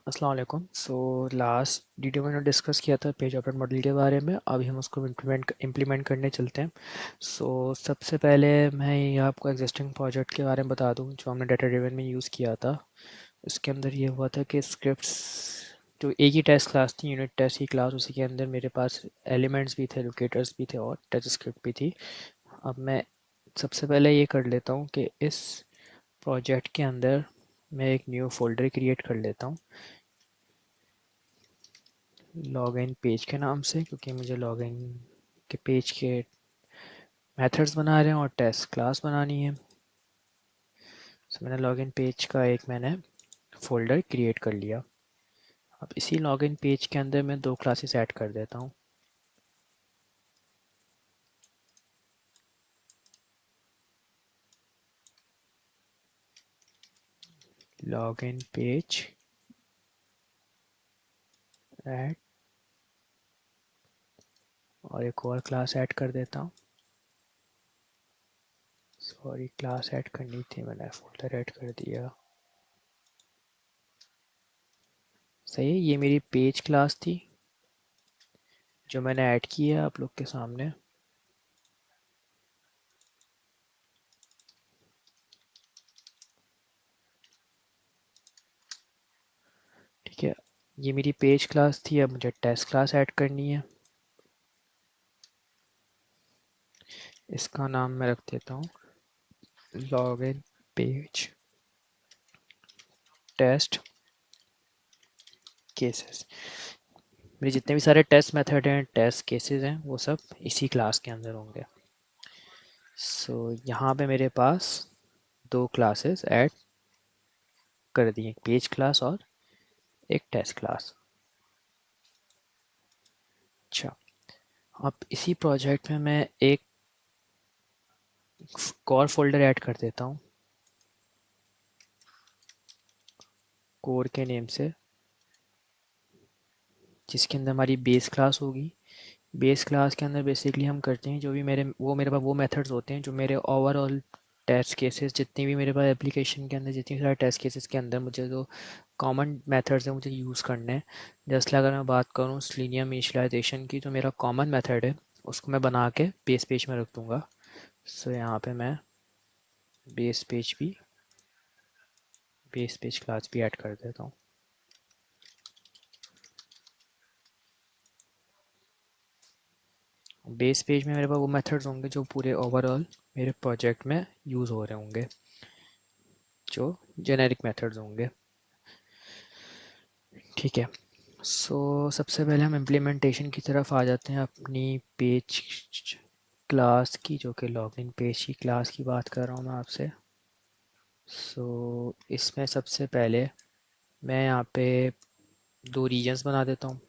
अस्सलाम वालेकुम। Last video में डिस्कस किया था पेज ऑपरेट मॉडल के बारे में। अभी हम उसको इम्प्लीमेंट करने चलते हैं। सबसे पहले मैं ये आपको एग्जिस्टिंग प्रोजेक्ट के बारे में बता दूं जो हमने डाटा ड्रिवन में यूज़ किया था। इसके अंदर ये हुआ था कि स्क्रिप्ट्स जो एक ही टेस्ट क्लास थी, यूनिट टेस्ट की क्लास, उसी के अंदर मेरे पास एलिमेंट्स भी थे, लोकेटर्स भी थे और टच स्क्रिप्ट भी थी। अब मैं सबसे पहले ये कर लेता हूँ कि इस प्रोजेक्ट के अंदर मैं एक न्यू फोल्डर क्रिएट कर लेता हूँ लॉगिन पेज के नाम से, क्योंकि मुझे लॉगिन के पेज के मेथड्स बना रहे हैं और टेस्ट क्लास बनानी है। मैंने लॉगिन पेज का मैंने फोल्डर क्रिएट कर लिया। अब इसी लॉगिन पेज के अंदर मैं दो क्लासेस ऐड कर देता हूँ। लॉगिन पेज ऐड और एक और क्लास ऐड कर देता हूँ। सॉरी, क्लास ऐड करनी थी, मैंने फोल्डर ऐड कर दिया। सही है, ये मेरी पेज क्लास थी जो मैंने ऐड की है आप लोग के सामने। ठीक है, ये मेरी पेज क्लास थी। अब मुझे टेस्ट क्लास ऐड करनी है। इसका नाम मैं रख देता हूँ लॉगिन पेज टेस्ट केसेस। मेरे जितने भी सारे टेस्ट मेथड हैं, टेस्ट केसेस हैं, वो सब इसी क्लास के अंदर होंगे। यहाँ पे मेरे पास दो क्लासेस ऐड कर दी, एक पेज क्लास और एक टेस्ट क्लास। अच्छा, अब इसी प्रोजेक्ट में मैं एक कोर फोल्डर ऐड कर देता हूँ कोर के नेम से, जिसके अंदर हमारी बेस क्लास होगी। बेस क्लास के अंदर बेसिकली हम करते हैं जो भी मेरे पास वो मेथड्स होते हैं जो मेरे ओवरऑल टेस्ट केसेस, जितनी भी मेरे पास एप्लीकेशन के अंदर जितनी सारे टेस्ट केसेस के अंदर मुझे जो कॉमन मेथड्स हैं मुझे यूज़ करने हैं। जैसे अगर मैं बात करूँ स्लीनियम इनिशियलाइजेशन की, जो मेरा कॉमन मेथड है उसको मैं बना के बेस पेज में रख दूँगा। यहाँ पे मैं बेस पेज भी बेस पेज क्लास भी ऐड कर देता हूँ। बेस पेज में मेरे पास वो मेथड्स होंगे जो पूरे ओवरऑल मेरे प्रोजेक्ट में यूज़ हो रहे होंगे, जो जेनेरिक मेथड्स होंगे। ठीक है, सबसे पहले हम इम्प्लीमेंटेशन की तरफ आ जाते हैं अपनी पेज क्लास की, जो कि लॉगिन पेज की क्लास की बात कर रहा हूँ मैं आपसे। इसमें सबसे पहले मैं यहाँ पे दो रीजन्स बना देता हूँ।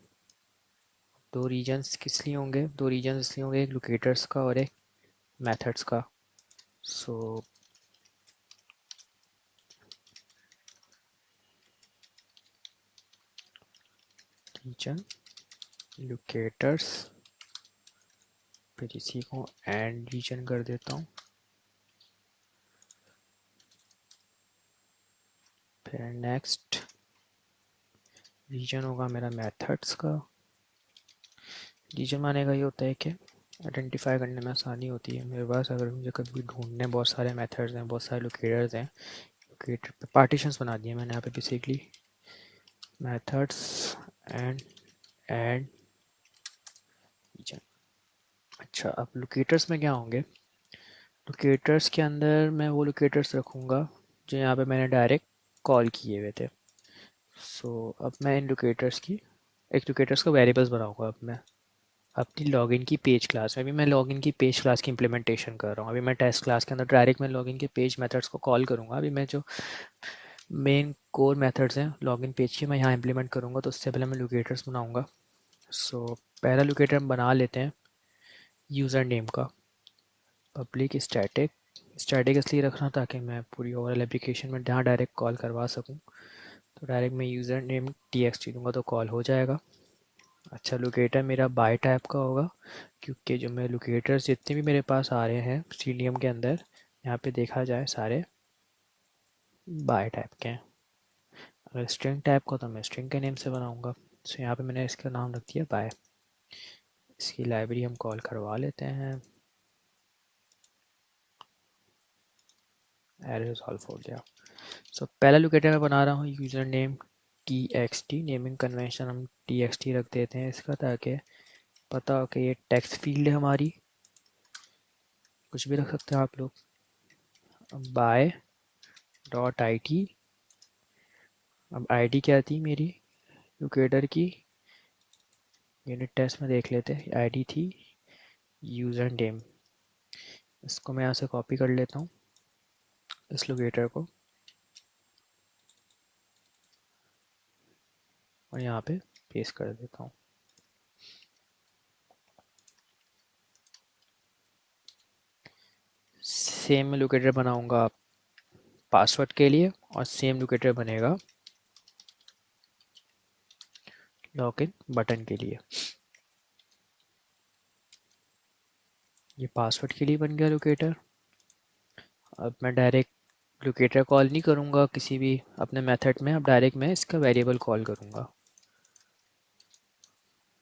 दो रीजन्स किस लिए होंगे? दो रीजन्स इसलिए होंगे, एक लोकेटर्स का और एक मेथड्स का। सो रीजन लोकेटर्स, फिर इसी को एंड रीजन कर देता हूँ। फिर नेक्स्ट रीजन होगा मेरा मेथड्स का। रीजन माने का ये होता है कि आइडेंटिफाई करने में आसानी होती है मेरे पास। अगर मुझे कभी ढूंढने बहुत सारे मेथड्स हैं, बहुत सारे लोकेटर्स हैं, लोकेटर पे पार्टीशंस बना दिए मैंने यहाँ पे बेसिकली, मेथड्स एंड रीजन। अच्छा, अब लोकेटर्स में क्या होंगे? लोकेटर्स के अंदर मैं वो लोकेटर्स रखूँगा जो यहाँ पे मैंने डायरेक्ट कॉल किए हुए थे। अब मैं इन लोकेटर्स की एक लोकेटर्स का वेरिएबल्स बनाऊँगा। अब मैं अपनी लॉगिन की पेज क्लास में, अभी मैं लॉगिन की पेज क्लास की इंप्लीमेंटेशन कर रहा हूँ। अभी मैं टेस्ट क्लास के अंदर डायरेक्ट मैं लॉगिन के पेज मेथड्स को कॉल करूँगा। अभी मैं जो मेन कोर मेथड्स हैं लॉगिन पेज के, मैं यहाँ इंप्लीमेंट करूँगा, तो उससे पहले मैं लोकेटर्स बनाऊँगा। पहला लोकेटर हम बना लेते हैं यूज़र नेम का, पब्लिक स्टैटिक। स्टैटिक इसलिए रखना ताकि मैं पूरी ओवरऑल एप्लीकेशन में जहाँ डायरेक्ट कॉल करवा सकूँ। तो डायरेक्ट मैं यूज़र नेम TXT दूँगा तो कॉल हो जाएगा। अच्छा, लोकेटर मेरा बाय टाइप का होगा, क्योंकि जो मेरे लोकेटर्स जितने भी मेरे पास आ रहे हैं सीडीएम के अंदर, यहाँ पे देखा जाए सारे बाय टाइप के हैं। अगर स्ट्रिंग टाइप को तो मैं स्ट्रिंग के नेम से बनाऊंगा। सो यहाँ पे मैंने इसका नाम रख दिया बाय। इसकी लाइब्रेरी हम कॉल करवा लेते हैं। एरर सॉल्व हो गया। सो पहला लोकेटर मैं बना रहा हूँ user name TXT। Naming convention हम TXT रख देते हैं इसका, ताकि पता हो कि ये टेक्स्ट फील्ड है हमारी। कुछ भी रख सकते हैं आप लोग। By dot I T. अब आईडी क्या थी मेरी लोकेटर की, यूनिट टेस्ट में देख लेते हैं। आईडी थी यूज़र नेम। इसको मैं यहाँ से कॉपी कर लेता हूँ, इस लोकेटर को, और यहाँ पे पेस्ट कर देता हूँ। सेम मैं लोकेटर बनाऊँगा पासवर्ड के लिए, और सेम लोकेटर बनेगा लॉगिन बटन के लिए। ये पासवर्ड के लिए बन गया लोकेटर। अब मैं डायरेक्ट लोकेटर कॉल नहीं करूँगा किसी भी अपने मेथड में, अब डायरेक्ट मैं इसका वेरिएबल कॉल करूँगा।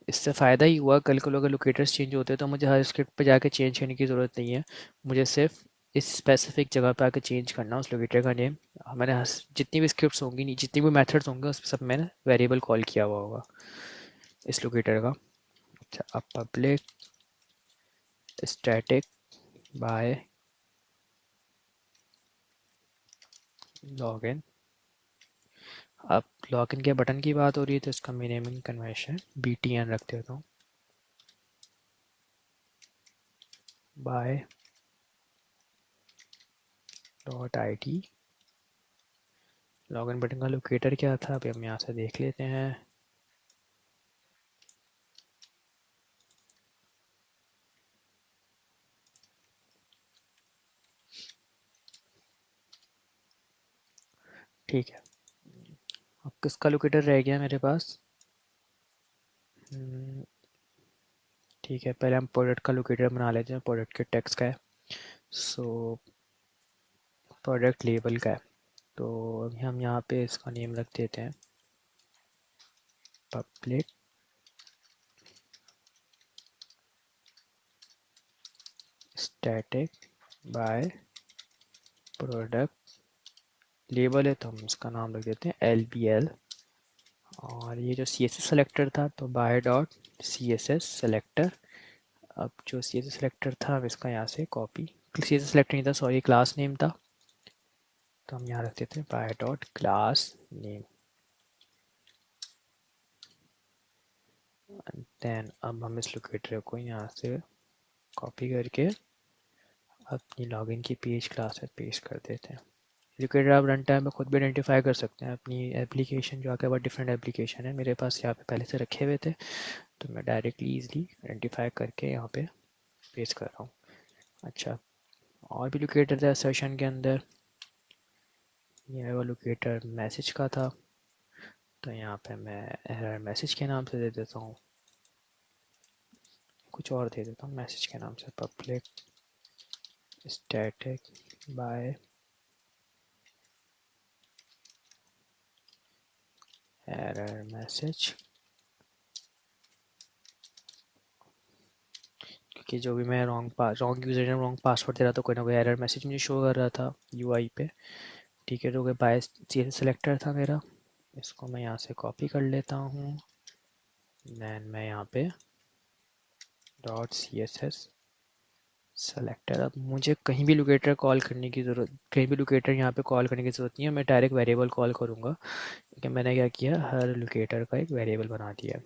इससे फ़ायदा ही हुआ, कल को अगर लोकेटर्स चेंज होते हैं तो मुझे हर स्क्रिप्ट पे जाके चेंज करने की ज़रूरत नहीं है। मुझे सिर्फ इस स्पेसिफिक जगह पे आके चेंज करना उस लोकेटर का नेम। मैंने जितनी भी स्क्रिप्ट्स होंगी, नहीं जितनी भी मेथड्स होंगे, उस सब मैंने वेरिएबल कॉल किया हुआ होगा इस लोकेटर का। अच्छा, अब पब्लिक स्टैटिक बाय लॉगिन। अब लॉगिन के बटन की बात हो रही है तो इसका मैं नेमिंग कन्वेंशन BTN रख देता हूँ। By dot I T. Login button का लोकेटर क्या था, अभी हम यहाँ से देख लेते हैं। ठीक है, अब किसका लोकेटर रह गया मेरे पास। हम्म, ठीक है, पहले हम प्रोडक्ट का लोकेटर बना लेते हैं। प्रोडक्ट के टेक्स्ट का है, सो प्रोडक्ट लेबल का है। तो अभी हम यहाँ पे इसका नेम रख देते हैं public static by product label है, तो हम इसका नाम रख देते हैं LBL। और ये जो CSS सेलेक्टर था, तो बाय डॉट CSS सेलेक्टर। अब जो CSS सेलेक्टर था, अब इसका यहाँ से कॉपी, CSS सेलेक्टर नहीं था सॉरी, क्लास नेम था, तो हम यहाँ रख देते हैं by dot class name. Then अब हम इस लोकेटर को यहाँ से कॉपी करके अपनी लॉगिन की पेज क्लास में पेस्ट कर देते हैं। लोकेटर आप रन टाइम में खुद भी आइडेंटिफाई कर सकते हैं अपनी एप्लीकेशन, जो आपके पास डिफरेंट एप्लीकेशन है। मेरे पास यहाँ पे पहले से रखे हुए थे, तो मैं डायरेक्टली ईजिली आइडेंटिफाई करके यहाँ पे पेस्ट कर रहा हूँ। अच्छा, और भी लोकेटर था सेशन के अंदर। ये वो लोकेटर मैसेज का था, तो यहाँ पे मैं एरर मैसेज के नाम से दे देता हूँ, कुछ और दे देता हूँ मैसेज के नाम से, public static by error message. क्योंकि जो भी मैं wrong user name wrong password दे रहा था, कोई ना कोई एरर मैसेज मुझे शो कर रहा था UI पे। ठीक है, तो कोई बायस CSS सेलेक्टर था मेरा, इसको मैं यहाँ से कॉपी कर लेता हूँ। दैन मैं यहाँ पे डॉट CSS सेलेक्टर। अब मुझे कहीं भी लोकेटर कॉल करने की ज़रूरत, कहीं भी लोकेटर यहाँ पे कॉल करने की ज़रूरत नहीं है, मैं डायरेक्ट वेरिएबल कॉल करूँगा। क्योंकि मैंने क्या किया, हर लोकेटर का एक वेरिएबल बना दिया।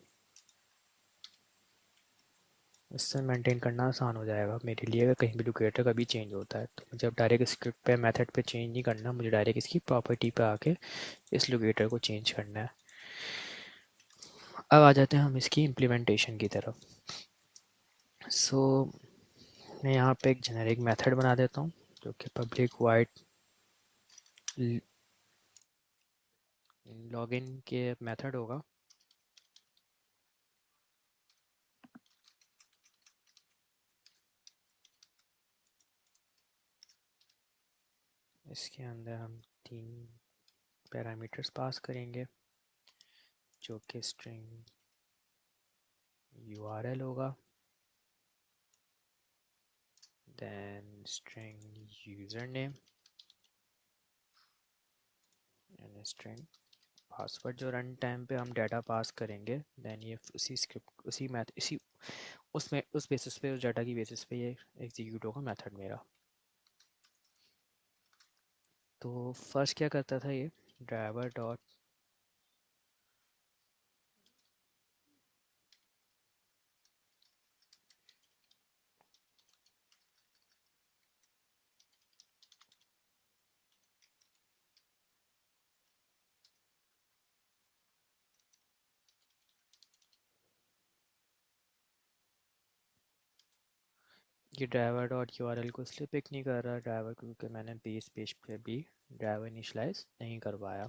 इससे मेंटेन करना आसान हो जाएगा मेरे लिए, अगर कहीं भी लोकेटर कभी चेंज होता है तो मुझे अब डायरेक्ट स्क्रिप्ट पे मेथड पे चेंज नहीं करना, मुझे डायरेक्ट इसकी प्रॉपर्टी पे आके इस लोकेटर को चेंज करना है। अब आ जाते हैं हम इसकी इम्प्लीमेंटेशन की तरफ। सो मैं यहाँ पे एक जेनेरिक मेथड बना देता हूँ, जो कि पब्लिक वाइड लॉगिन के मेथड होगा। इसके अंदर हम 3 पैरामीटर्स पास करेंगे जो कि स्ट्रिंग URL होगा, then string user name and string password. जो रन टाइम पे हम डाटा पास करेंगे देन ये उसी स्क्रिप्ट उसी मैथ इसी उसमें उस बेसिस पे उस डाटा की बेसिस पे ये एग्जीक्यूट होगा मेथड मेरा। तो फर्स्ट क्या करता था ये ड्राइवर डॉट ये ड्राइवर डॉट URL को इसलिए पिक नहीं कर रहा ड्राइवर क्योंकि मैंने बेस पेज पे भी ड्राइवर इनिशलाइज नहीं करवाया।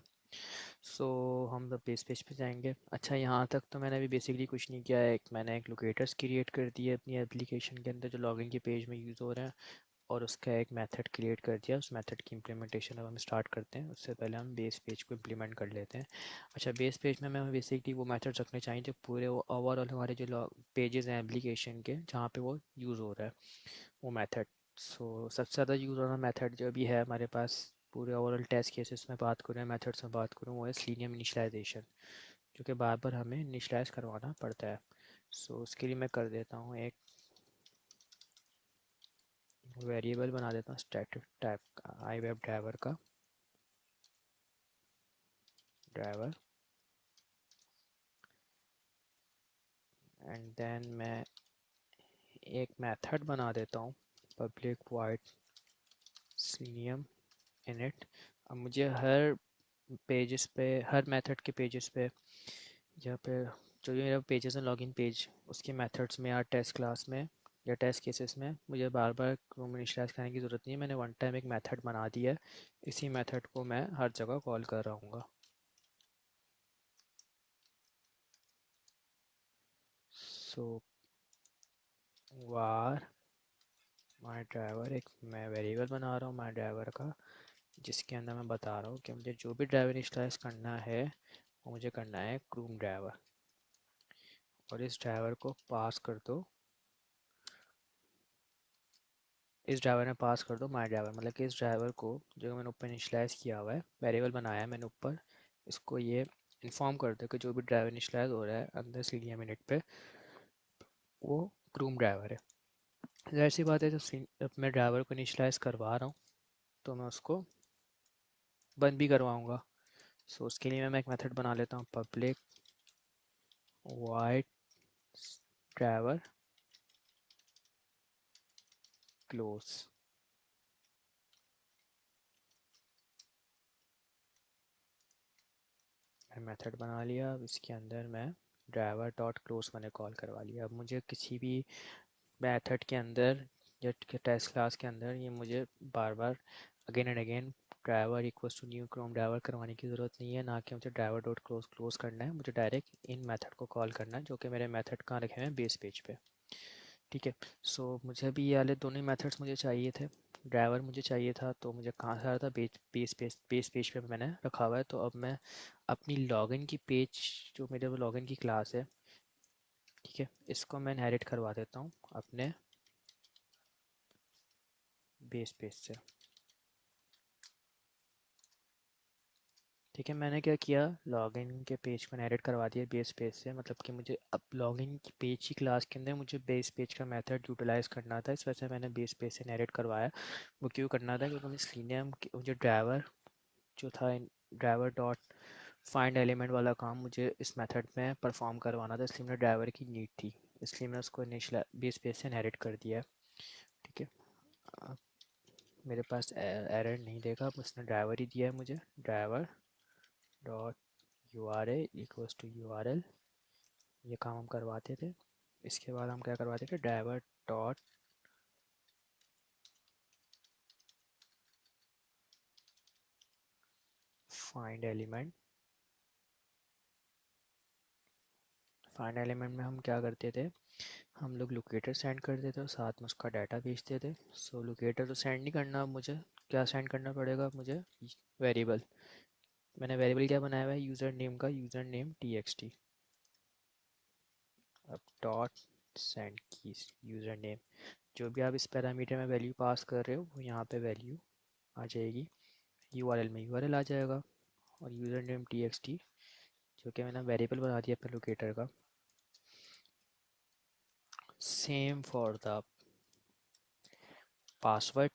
सो हम द बेस पेज पे जाएंगे। अच्छा यहाँ तक तो मैंने अभी बेसिकली कुछ नहीं किया है। मैंने एक लोकेटर्स क्रिएट कर दिए अपनी एप्लीकेशन के अंदर जो लॉगिन के पेज में यूज़ हो रहे हैं और उसका एक मेथड क्रिएट कर दिया। उस मेथड की इम्प्लीमेंटेशन अब हम स्टार्ट करते हैं। उससे पहले हम बेस पेज को इम्प्लीमेंट कर लेते हैं। अच्छा बेस पेज में मैं बेसिकली वो मेथड रखने चाहिए जो पूरे ओवरऑल हमारे जो पेजेस हैं एप्लीकेशन के जहाँ पे वो यूज़ हो रहा है वो मेथड। सो सबसे ज़्यादा यूज़ हो रहा मेथड जो भी है हमारे पास पूरे ओवरऑल टेस्ट केसेस में बात करूँ मेथड्स में बात करूँ वो है सेलेनियम इनिशियलाइजेशन जो कि बार बार हमें इनिशियलाइज करवाना पड़ता है। सो उसके लिए मैं कर देता हूँ एक वेरिएबल बना देता हूँ स्टैटिक टाइप का आई वेब ड्राइवर का ड्राइवर एंड देन मैं एक मेथड बना देता हूँ पब्लिक वाइड selenium init। अब मुझे हर पेजेस पे हर मेथड के पेजेस पे जहाँ पे जो भी मेरा पेजेस हैं लॉगिन पेज उसके मेथड्स में या टेस्ट क्लास में या टेस्ट केसेस में मुझे बार बार क्रोम इनिशियलाइज करने की ज़रूरत नहीं है। मैंने वन टाइम एक मेथड बना दिया है। इसी मेथड को मैं हर जगह कॉल कर रहा हूँ। सो वार माई ड्राइवर एक मैं वेरिएबल बना रहा हूँ माई ड्राइवर का जिसके अंदर मैं बता रहा हूँ कि मुझे जो भी ड्राइवर इनिशियलाइज करना है वो मुझे करना है क्रूम ड्राइवर और इस ड्राइवर को पास कर दो इस ड्राइवर में पास कर दो माई ड्राइवर मतलब कि इस ड्राइवर को जो मैंने ऊपर इनिशियलाइज़ किया हुआ है वेरिएबल बनाया है मैंने ऊपर इसको ये इन्फॉर्म कर दो कि जो भी ड्राइवर इनिशियलाइज हो रहा है अंदर सीढ़ियाँ मिनट पे वो क्रूम ड्राइवर है। जाहिर सी बात है जब मैं ड्राइवर को इनिशियलाइज़ करवा रहा हूँ तो मैं उसको बंद भी करवाऊँगा। सो उसके लिए मैं एक मेथड बना लेता हूँ पब्लिक वाइड ड्राइवर क्लोज। मैंने मेथड बना लिया। अब इसके अंदर मैं ड्राइवर डॉट क्लोज मैंने कॉल करवा लिया। अब मुझे किसी भी मेथड के अंदर या टेस्ट क्लास के अंदर ये मुझे बार बार again and again driver equals to new Chrome driver करवाने की ज़रूरत नहीं है। ना कि मुझे ड्राइवर डॉट क्लोज करना है। मुझे डायरेक्ट इन मेथड को कॉल करना है जो कि मेरे मेथड कहाँ रखे हुए हैं बेस पेज पे। ठीक है। सो मुझे भी ये वाले दोनों मेथड्स मुझे चाहिए थे। ड्राइवर मुझे चाहिए था तो मुझे कहाँ से आ रहा था बेस पेज पे मैंने रखा हुआ है। तो अब मैं अपनी लॉगिन की पेज जो मेरे वो लॉगिन की क्लास है ठीक है इसको मैं इनहेरिट करवा देता हूँ अपने बेस पेज से। ठीक है मैंने क्या किया लॉगिन के पेज को इनहेरिट करवा दिया बेस पेज से मतलब कि मुझे अब लॉगिन की पेज की क्लास के अंदर मुझे बेस पेज का मेथड यूटिलाइज़ करना था। इस वजह से मैंने बेस पेज से इनहेरिट करवाया। वो क्यों करना था क्योंकि मुझे सेलेनियम मुझे ड्राइवर जो था ड्राइवर डॉट फाइंड एलिमेंट वाला काम मुझे इस मेथड में परफॉर्म करवाना था इसलिए मुझे ड्राइवर की नीड थी। इसलिए मैंने उसको इनिशियल बेस पेज से इनहेरिट कर दिया है। ठीक है। अब मेरे पास एरर नहीं देगा अब उसने ड्राइवर ही दिया है मुझे driver dot URA equals to URL। ये काम हम करवाते थे। इसके बाद हम क्या करवाते थे driver dot find element. Find element में हम क्या करते थे हम लोग लोकेटर सेंड करते थे और साथ में उसका डाटा भेजते थे। सो लोकेटर तो सेंड नहीं करना। अब मुझे क्या सेंड करना पड़ेगा मुझे वेरिएबल मैंने वेरिएबल क्या बनाया हुआ है, यूज़र नेम का यूज़र नेम txt। अब डॉट सेंड की यूज़र नेम, जो भी आप इस पैरामीटर में वैल्यू पास कर रहे हो वो यहाँ पे वैल्यू आ जाएगी, यूआरएल में यूआरएल आ जाएगा। और यूज़र नेम txt जो कि मैंने वेरिएबल बना दिया अपने लोकेटर का। सेम फॉर द पासवर्ड,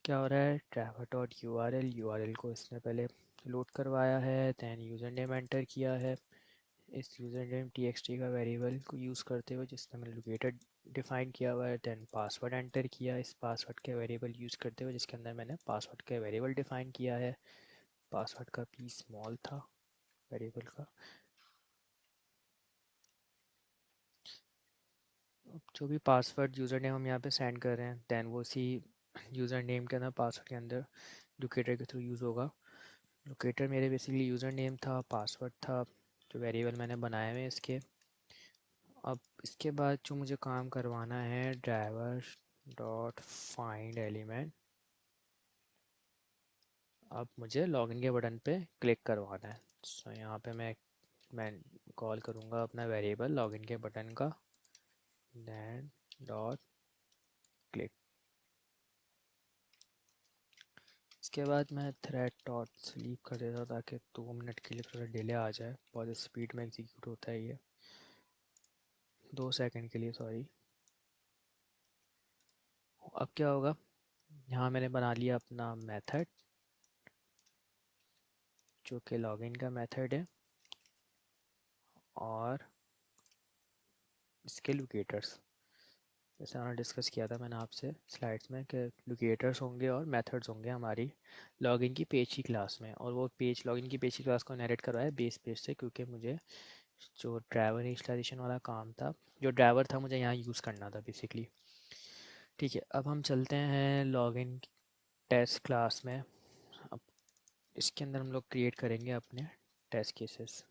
क्या हो रहा है, ट्रैवल डॉट यूआरएल को इसने पहले लोड करवाया है, दैन यूज़र नेम एंटर किया है। इस यूज़र नेम txt का वेरिएबल को यूज़ करते हुए जिसने मैंने लोकेटर डिफ़ाइन किया हुआ है, दैन पासवर्ड एंटर किया इस पासवर्ड के वेरिएबल यूज़ करते हुए जिसके अंदर मैंने पासवर्ड के वेरिएबल डिफ़ाइन किया है। पासवर्ड का पी स्मॉल था वेरिएबल का। अब जो भी पासवर्ड यूज़र नेम हम यहाँ पे सेंड कर रहे हैं, दैन वो उसी यूज़र नेम के अंदर पासवर्ड के अंदर लोकेटर के थ्रू यूज़ होगा। लोकेटर मेरे बेसिकली यूज़र नेम था, पासवर्ड था, जो वेरिएबल मैंने बनाए हुए इसके। अब इसके बाद जो मुझे काम करवाना है, ड्राइवर डॉट फाइंड एलिमेंट। अब मुझे लॉगिन के बटन पे क्लिक करवाना है। सो यहाँ पे मैं कॉल करूँगा अपना वेरिएबल लॉगिन के बटन का, दैन डॉट क्लिक। इसके बाद मैं थ्रेड डॉट स्लीप कर देता ताकि 2 मिनट के लिए थोड़ा डिले आ जाए, बहुत स्पीड में एग्जीक्यूट होता है ये, 2 सेकंड के लिए सॉरी। अब क्या होगा, यहाँ मैंने बना लिया अपना मेथड जो कि लॉगिन का मेथड है, और इसके लोकेटर्स जैसे हमने डिस्कस किया था मैंने आपसे स्लाइड्स में कि लोकेटर्स होंगे और मेथड्स होंगे हमारी लॉगिन की पेज की क्लास में। और वो पेज लॉगिन की पेज की क्लास को इनहेरिट करवाया बेस पेज से, क्योंकि मुझे जो ड्राइवर इनिशियलाइजेशन वाला काम था, जो ड्राइवर था मुझे यहाँ यूज़ करना था बेसिकली। ठीक है, अब हम चलते हैं लॉगिन टेस्ट क्लास में। अब इसके अंदर हम लोग क्रिएट करेंगे अपने टेस्ट केसेस।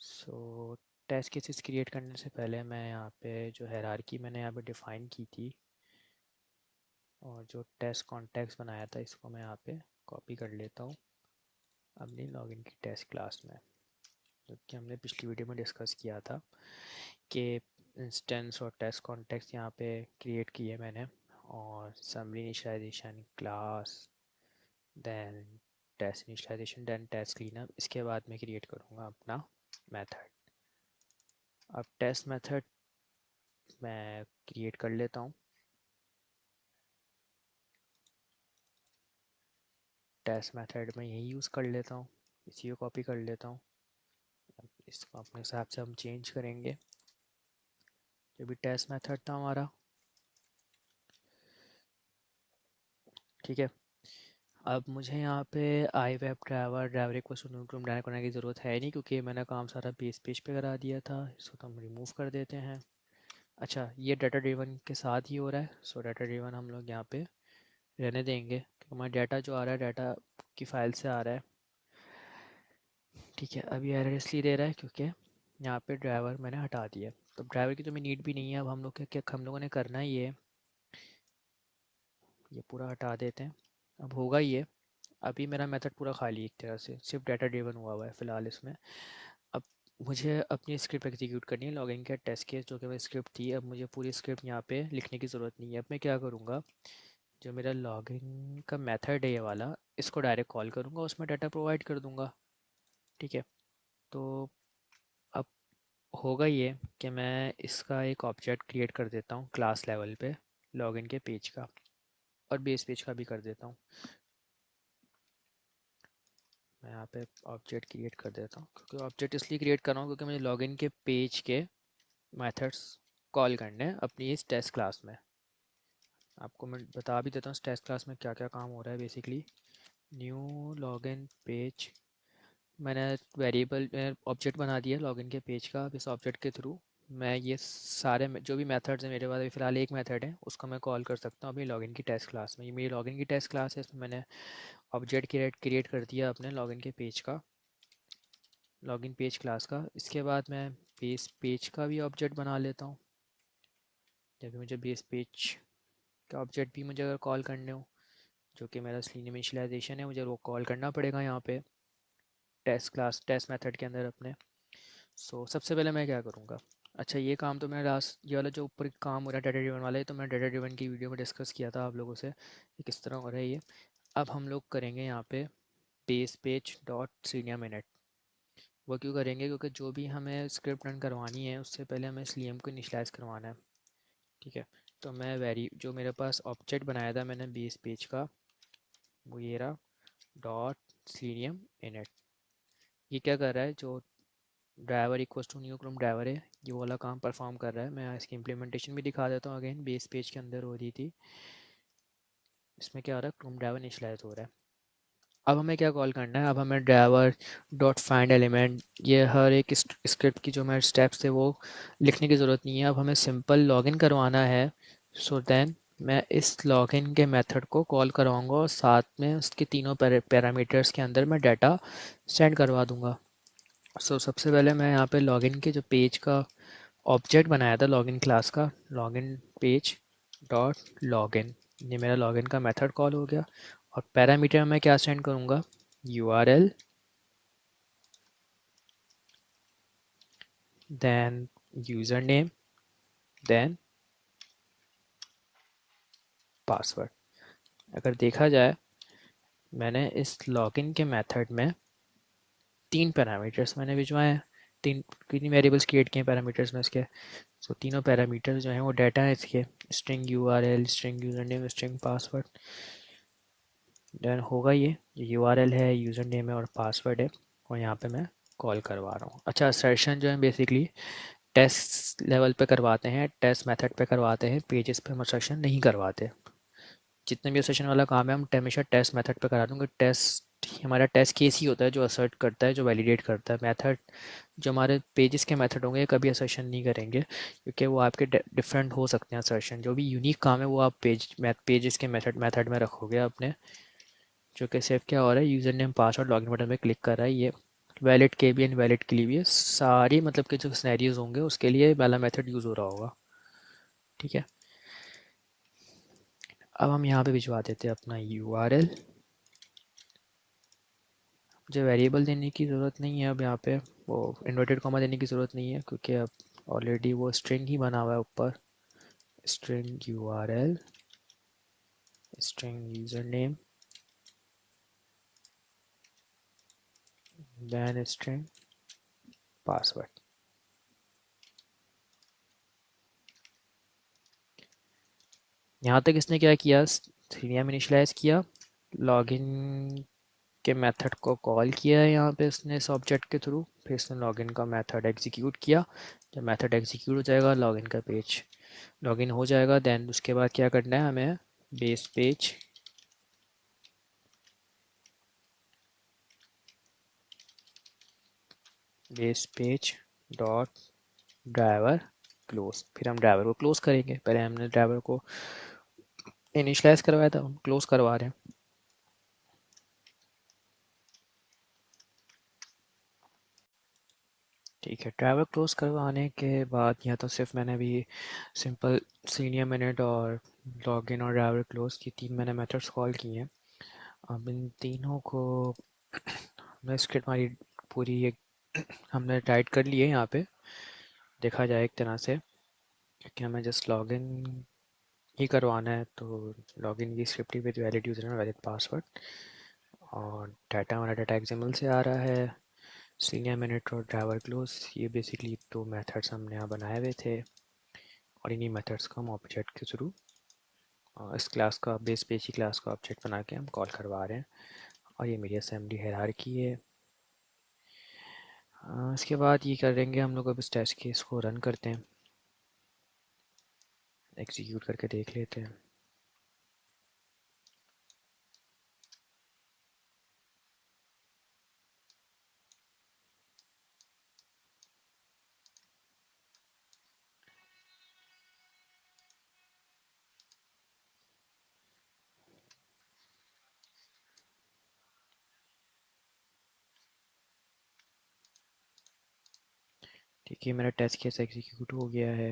सो टेस्ट केसेस क्रिएट करने से पहले मैं यहाँ पे जो हायरार्की मैंने यहाँ पे डिफ़ाइन की थी और जो टेस्ट कॉन्टेक्स्ट बनाया था इसको मैं यहाँ पे कॉपी कर लेता हूँ अपनी लॉगिन की टेस्ट क्लास में, जो कि हमने पिछली वीडियो में डिस्कस किया था कि इंस्टेंस और टेस्ट कॉन्टेक्स्ट यहाँ पे क्रिएट किए मैंने, और summary initialization class, then test initialization, then test cleanup. इसके बाद मैं क्रिएट करूँगा अपना मेथड। अब टेस्ट मेथड मैं क्रिएट कर लेता हूँ। टेस्ट मेथड में यही यूज़ कर लेता हूँ, इसी को कॉपी कर लेता हूँ। अब इसको अपने हिसाब से हम चेंज करेंगे। जो भी टेस्ट मेथड था हमारा, ठीक है। अब मुझे यहाँ पे I web driver request group direct करने की ज़रूरत है नहीं, क्योंकि मैंने काम सारा बेस पेज पे करा दिया था। इसको तो हम रिमूव कर देते हैं। अच्छा, ये डाटा ड्रिवन के साथ ही हो रहा है, सो डाटा ड्रिवन हम लोग यहाँ पे रहने देंगे, क्योंकि हमारा डाटा जो आ रहा है डाटा की फ़ाइल से आ रहा है। ठीक है, अब ये एरर इसलिए दे रहा है क्योंकि यहाँ पे ड्राइवर मैंने हटा दिया, तो ड्राइवर की तो मैं नीड भी नहीं है। अब हम लोग क्या हम लोगों ने करना है, ये पूरा हटा देते हैं। अब होगा ये, अभी मेरा मेथड पूरा खाली एक तरह से सिर्फ डाटा ड्रिवन हुआ है फ़िलहाल इसमें। अब मुझे अपनी स्क्रिप्ट एग्जीक्यूट करनी है लॉगिन के टेस्ट केस, जो कि मेरी स्क्रिप्ट थी। अब मुझे पूरी स्क्रिप्ट यहाँ पे लिखने की ज़रूरत नहीं है। अब मैं क्या करूँगा, जो मेरा लॉगिन का मेथड है ये वाला, इसको डायरेक्ट कॉल करूँगा, उसमें डाटा प्रोवाइड कर दूँगा। ठीक है, तो अब होगा ये कि मैं इसका एक ऑब्जेक्ट क्रिएट कर देता हूँ क्लास लेवल पे लॉगिन के पेज का, और बेस पेज का भी कर देता हूँ। मैं यहाँ पे ऑब्जेक्ट क्रिएट कर देता हूँ, क्योंकि ऑब्जेक्ट इसलिए क्रिएट कर रहा हूँ क्योंकि मुझे लॉगिन के पेज के मेथड्स कॉल करने हैं अपनी इस टेस्ट क्लास में। आपको मैं बता भी देता हूँ इस टेस्ट क्लास में क्या क्या काम हो रहा है। बेसिकली न्यू लॉगिन पेज, मैंने वेरिएबल ऑब्जेक्ट बना दिया लॉगिन के पेज का। अब इस ऑब्जेक्ट के थ्रू मैं ये सारे जो भी मेथड्स हैं मेरे पास, अभी फ़िलहाल एक मेथड है उसको मैं कॉल कर सकता हूँ अपनी लॉगिन की टेस्ट क्लास में। ये मेरी लॉगिन की टेस्ट क्लास है, इसमें मैंने ऑब्जेक्ट क्रिएट कर दिया अपने लॉगिन के पेज का। लॉगिन पेज क्लास का। इसके बाद मैं बेस पेज का भी ऑब्जेक्ट बना लेता हूँ, जब भी मुझे बेस पेज का ऑब्जेक्ट भी मुझे अगर कॉल करने हो, जो कि मेरा स्लीनियम इनिशियलाइजेशन है, मुझे वो कॉल करना पड़ेगा यहाँ पे टेस्ट क्लास टेस्ट मेथड के अंदर अपने। सबसे पहले मैं क्या करूँगा, अच्छा ये काम तो मैं लास्ट ये वाला जो ऊपर काम हो रहा है डाटा ड्रिवन वाला है, तो मैं डाटा ड्रिवन की वीडियो में डिस्कस किया था आप लोगों से कि किस तरह हो रहा है ये। अब हम लोग करेंगे यहाँ पे base page dot senior minute. वो क्यों करेंगे, क्योंकि जो भी हमें स्क्रिप्ट रन करवानी है उससे पहले हमें स्लीएम को इनिशलाइज करवाना है। ठीक है, तो मैं वेरी जो मेरे पास ऑब्जेक्ट बनाया था मैंने बेस पेज का, वो ये रहा डॉट सीनियम इनट। ये क्या कर रहा है, जो driver equal to new Chrome driver है, ये वाला काम परफॉर्म कर रहा है। मैं इसकी इम्प्लीमेंटेशन भी दिखा देता हूँ। अगेन बेस पेज के अंदर हो रही थी, इसमें क्या हो रहा है, क्रोम ड्राइवर इनिशियलाइज हो रहा है। अब हमें क्या कॉल करना है, अब हमें ड्राइवर डॉट फाइंड एलिमेंट, ये हर एक स्क्रिप्ट की जो हमारे स्टेप्स थे वो लिखने की ज़रूरत नहीं है। अब हमें सिंपल लॉगिन करवाना है। देन मैं इस लॉगिन के मेथड को कॉल करवाऊँगा और साथ में उसके तीनों पैरामीटर्स के अंदर मैं डाटा सेंड करवा दूँगा। सबसे पहले मैं यहाँ पे लॉगिन के जो पेज का ऑब्जेक्ट बनाया था लॉगिन क्लास का, लॉगिन पेज डॉट लॉगिन, ये मेरा लॉगिन का मेथड कॉल हो गया। और पैरामीटर में क्या सेंड करूँगा, URL, then user name, then password. अगर देखा जाए मैंने इस लॉगिन के मेथड में तीन पैरामीटर्स मैंने भिजवाए हैं, तीन तीन वेरिएबल्स क्रिएट किए पैरामीटर्स में इसके। तीनों पैरामीटर्स जो हैं वो डाटा है इसके, string URL, string user name, string password. Then होगा ये URL है, यूज़र नेम है और पासवर्ड है, और यहाँ पे मैं कॉल करवा रहा हूँ। अच्छा, असर्शन जो है बेसिकली टेस्ट लेवल पे करवाते हैं, टेस्ट मेथड पे करवाते हैं, पेजेस पे हम असर्शन नहीं करवाते। जितने भी असर्शन वाला काम है हम हमेशा टेस्ट मेथड पे करा दूँगा। टेस्ट हमारा टेस्ट केस ही होता है जो असर्ट करता है, जो वैलिडेट करता है। मेथड जो हमारे पेजेस के मेथड होंगे कभी असर्शन नहीं करेंगे, क्योंकि वो आपके डिफरेंट हो सकते हैं असर्शन। जो भी यूनिक काम है वो आप पेजेस के मेथड में रखोगे अपने। जो कि सिर्फ क्या हो रहा है, user name password login button पे क्लिक कर रहा है, ये वैलिड के भी इनवैलिड के लिए भी है, सारी मतलब के जो सिनेरियोज होंगे उसके लिए वाला मेथड यूज़ हो रहा होगा। ठीक है, अब हम यहाँ पे भिजवा देते हैं अपना URL। मुझे वेरिएबल देने की ज़रूरत नहीं है अब यहाँ पे, वो इन्वर्टेड कॉमा देने की ज़रूरत नहीं है, क्योंकि अब ऑलरेडी वो स्ट्रिंग ही बना हुआ है ऊपर। String URL, string user name, then string password. यहाँ तक इसने क्या किया, सीनियम इनिशियलाइज किया, लॉगिन के मेथड को कॉल किया है यहाँ पे इसने इस ऑब्जेक्ट के थ्रू, फिर इसने लॉगिन का मेथड एग्जीक्यूट किया। जब मेथड एग्जीक्यूट हो जाएगा लॉगिन का पेज लॉगिन हो जाएगा। देन उसके बाद क्या करना है हमें, base page dot driver close, फिर हम ड्राइवर को क्लोज करेंगे। पहले हमने ड्राइवर को इनिशियलाइज करवाया था, हम क्लोज करवा रहे हैं। ठीक है, ड्राइवर क्लोज करवाने के बाद या तो सिर्फ मैंने भी सिंपल सीनियर मिनट और लॉगिन और ड्राइवर क्लोज की तीन मैंने मेथड्स कॉल किए हैं। अब इन तीनों को हमने स्क्रिप्ट हमारी पूरी एक हमने टाइट कर ली है यहाँ पे, देखा जाए एक तरह से, क्योंकि हमें जस्ट लॉगिन ही करवाना है। तो लॉगिन की script he with valid user name valid password, और डाटा हमारा डाटा एक्सएमएल से आ रहा है। सीनियर मिनट और ड्राइवर क्लोज, ये बेसिकली दो मेथड्स हमने यहाँ बनाए हुए थे, और इन्हीं मेथड्स को हम ऑब्जेक्ट के थ्रू इस क्लास का बेस पेज की क्लास का ऑब्जेक्ट बना के हम कॉल करवा रहे हैं। और ये मेरी असेंबली हायरार्की है। इसके बाद ये करेंगे हम लोग, अब इस टेस्ट केस को रन करते हैं, एग्जीक्यूट करके देख लेते हैं। ठीक है, मेरा टेस्ट केस एग्जीक्यूट हो गया है।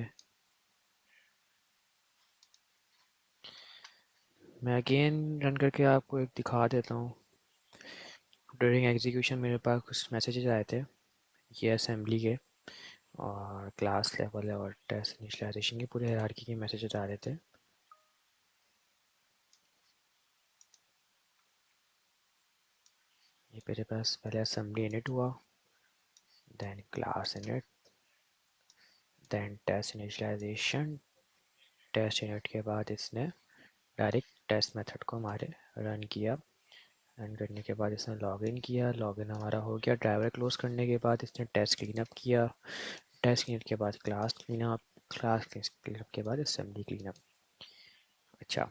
मैं अगेन रन करके आपको एक दिखा देता हूँ। ड्यूरिंग एग्जीक्यूशन मेरे पास कुछ मैसेजेस आए थे, ये असेंबली के और क्लास लेवल और टेस्ट इनिशियलाइजेशन के पूरे हायरार्की के मैसेजेस आ रहे थे। ये मेरे पास पहले असेंबली इनिट हुआ, then class init, then test initialization. Test init के बाद इसने डायरेक्ट टेस्ट मेथड को हमारे रन किया। रन करने के बाद इसने लॉगिन किया, लॉगिन हमारा हो गया। ड्राइवर क्लोज करने के बाद इसने टेस्ट क्लीनअप किया, टेस्ट क्लीनअप के बाद क्लास क्लीनअप, क्लास क्लीनअप के बाद असेंबली क्लीनअप। अच्छा,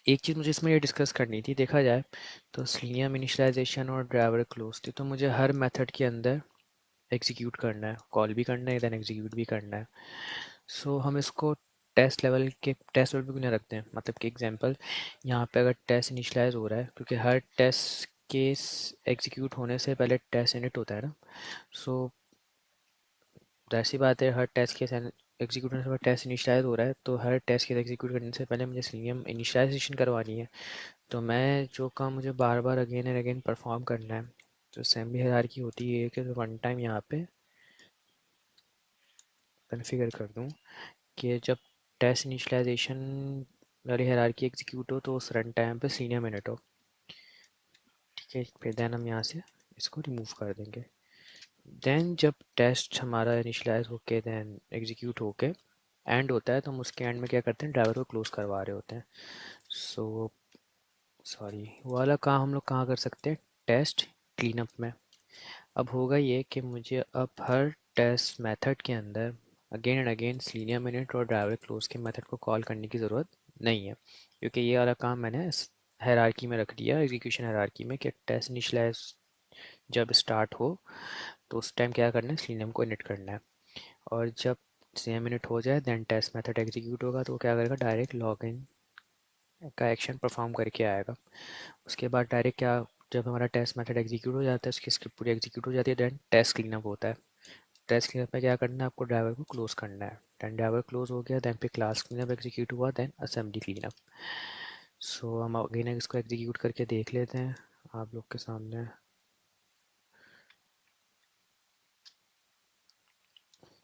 एक चीज़ मुझे इसमें ये डिस्कस करनी थी। देखा जाए तो सेलेनियम इनिशियलाइजेशन और ड्राइवर क्लोज थी, तो मुझे हर मेथड के अंदर एग्जीक्यूट करना है, कॉल भी करना है, देन एग्जीक्यूट भी करना है। सो हम इसको टेस्ट लेवल पे क्यों नहीं रखते हैं? मतलब कि एग्जांपल, यहाँ पे अगर टेस्ट इनिशियलाइज हो रहा है, क्योंकि हर टेस्ट केस एग्जीक्यूट होने से पहले टेस्ट इनिट होता है ना। सो जाहिर सी बात है, हर टेस्ट केस एग्जीक्यूट होने से पहले टेस्ट इनिशियलाइज हो रहा है, तो हर टेस्ट केस एग्जीक्यूट करने से पहले मुझे सेलेनियम इनिशियलाइजेशन करवानी है। तो मैं जो काम मुझे बार बार अगेन एंड अगेन परफॉर्म करना है, तो असेंबली हायरार्की होती है कि वन टाइम यहाँ पे कन्फिगर कर दूँ कि जब टेस्ट इनिशियलाइजेशन वाली हायरार्की एग्जीक्यूट हो तो उस रन टाइम पे सीनियर मिनट हो। ठीक है, फिर देन हम यहाँ से इसको रिमूव कर देंगे। देन जब टेस्ट हमारा इनिशियलाइज होके देन एग्जीक्यूट होके एंड होता है, तो हम उसके एंड में क्या करते हैं, ड्राइवर को क्लोज करवा रहे होते हैं। सो सॉरी, वो वाला काम हम लोग कहाँ कर सकते हैं, टेस्ट क्लीनअप में। अब होगा ये कि मुझे अब हर टेस्ट मेथड के अंदर again and again linear minute और ड्राइवर क्लोज के मेथड को कॉल करने की ज़रूरत नहीं है, क्योंकि ये वाला काम मैंने हायरार्की में रख दिया, एग्जीक्यूशन हायरार्की में, कि टेस्ट इनिशियलाइज जब स्टार्ट हो तो उस टाइम क्या करना है, सीनियम को इनिट करना है। और जब सीनियम इनिट हो जाए देन टेस्ट मेथड एग्जीक्यूट होगा, तो वो क्या करेगा, डायरेक्ट लॉगिन का एक्शन परफॉर्म करके आएगा। उसके बाद डायरेक्ट क्या, जब हमारा टेस्ट मेथड एग्जीक्यूट हो जाता है, उसकी स्क्रिप्ट पूरी एग्जीक्यूट हो जाती है, देन टेस्ट क्लीनअप होता है। टेस्ट क्लीनअप में क्या करना है, आपको ड्राइवर को क्लोज करना है। देन ड्राइवर क्लोज हो गया, देन फिर क्लास क्लीनअप एग्जीक्यूट हुआ, देन असेंबली क्लीनअप। सो हम अगेन इसको एग्जीक्यूट करके देख लेते हैं आप लोग के सामने।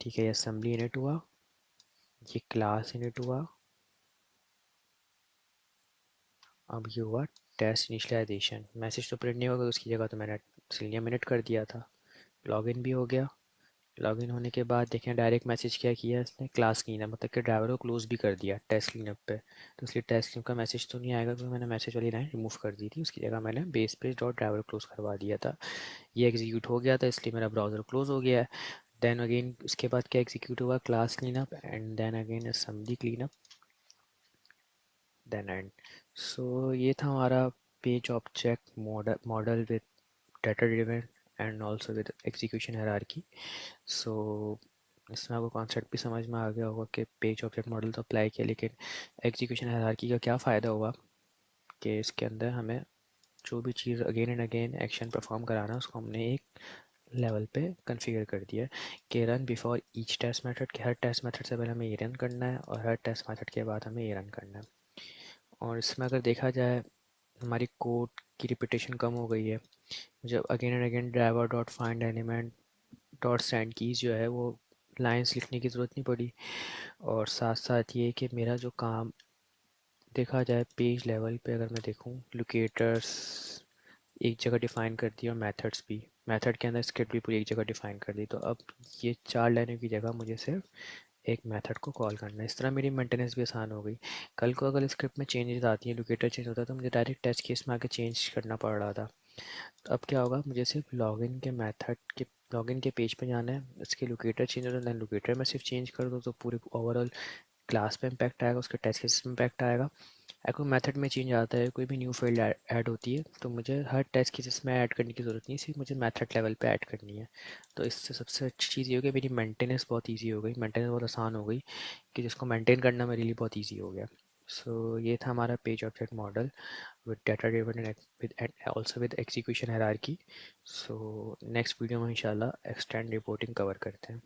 ठीक है, ये असेंबली इनिट हुआ, ये क्लास इनिट हुआ, अब ये हुआ टेस्ट इनिशियलाइजेशन। मैसेज तो प्रिंट नहीं होगा, उसकी जगह तो मैंने सिलियम इनिट कर दिया था। लॉगिन भी हो गया। लॉगिन होने के बाद देखें डायरेक्ट मैसेज क्या किया इसने, क्लास क्लीनअप, मतलब कि ड्राइवर को क्लोज भी कर दिया टेस्ट क्लीनअप पे। तो इसलिए टेस्ट क्लीनअप का मैसेज तो नहीं आएगा, क्योंकि मैंने मैसेज वाली लाइन रिमूव कर दी थी, उसकी जगह मैंने base page dot driver close करवा दिया था। ये एग्जीक्यूट हो गया था, इसलिए मेरा ब्राउज़र क्लोज हो गया है। देन अगेन उसके बाद क्या एग्जीक्यूट हुआ, class cleanup and then again assembly cleanup, then end. So ये था हमारा page object model with data driven and also with execution hierarchy. So इसमें आपको कॉन्सेप्ट भी समझ में आ गया होगा कि पेज ऑब्जेक्ट मॉडल तो अप्लाई किया, लेकिन एग्जीक्यूशन हायरार्की का क्या फ़ायदा हुआ कि इसके अंदर हमें जो भी चीज़ again and again action perform कराना है, उसको हमने एक लेवल पे कॉन्फ़िगर कर दिया है कि run before each test method, कि हर टेस्ट मेथड से पहले हमें ये रन करना है और हर टेस्ट मेथड के बाद हमें ये रन करना है। और इसमें अगर देखा जाए, हमारी कोड की रिपीटेशन कम हो गई है। जब again and again driver dot find element dot send keys जो है वो लाइंस लिखने की ज़रूरत नहीं पड़ी। और साथ साथ ये कि मेरा जो काम देखा जाए पेज लेवल पे, अगर मैं देखूं, लोकेटर्स एक जगह डिफ़ाइन कर दी और मेथड्स भी, मेथड के अंदर स्क्रिप्ट भी पूरी एक जगह डिफ़ाइन कर दी। तो अब ये 4 लाइनों की जगह मुझे सिर्फ एक मेथड को कॉल करना है। इस तरह मेरी मेंटेनेंस भी आसान हो गई। कल को अगर स्क्रिप्ट में चेंजेस आती हैं, लोकेटर चेंज होता है, तो मुझे डायरेक्ट टेस्ट केस में आके चेंज करना पड़ रहा था। तो अब क्या होगा, मुझे सिर्फ लॉगिन के पेज पे जाना है, इसके लोकेटर चेंज हो जाए, लोकेटर में सिर्फ चेंज कर दो तो पूरे ओवरऑल क्लास पे इम्पैक्ट आएगा, उसके टेस्ट केस में इम्पैक्ट आएगा। अगर कोई मेथड में चेंज आता है, कोई भी न्यू फील्ड ऐड होती है, तो मुझे हर टेस्ट केसेस में ऐड करने की ज़रूरत नहीं, सिर्फ मुझे मेथड लेवल पे ऐड करनी है। तो इससे सबसे अच्छी चीज़ ये हो गई, मेरी मेंटेनेंस बहुत ईजी हो गई, मेंटेनेंस बहुत आसान हो गई, कि जिसको मेंटेन करना मेरे लिए बहुत ईजी हो गया। सो ये था हमारा page object model with data driven and also with execution hierarchy. So next video में इंशाल्लाह एक्सटेंड रिपोर्टिंग कवर करते हैं।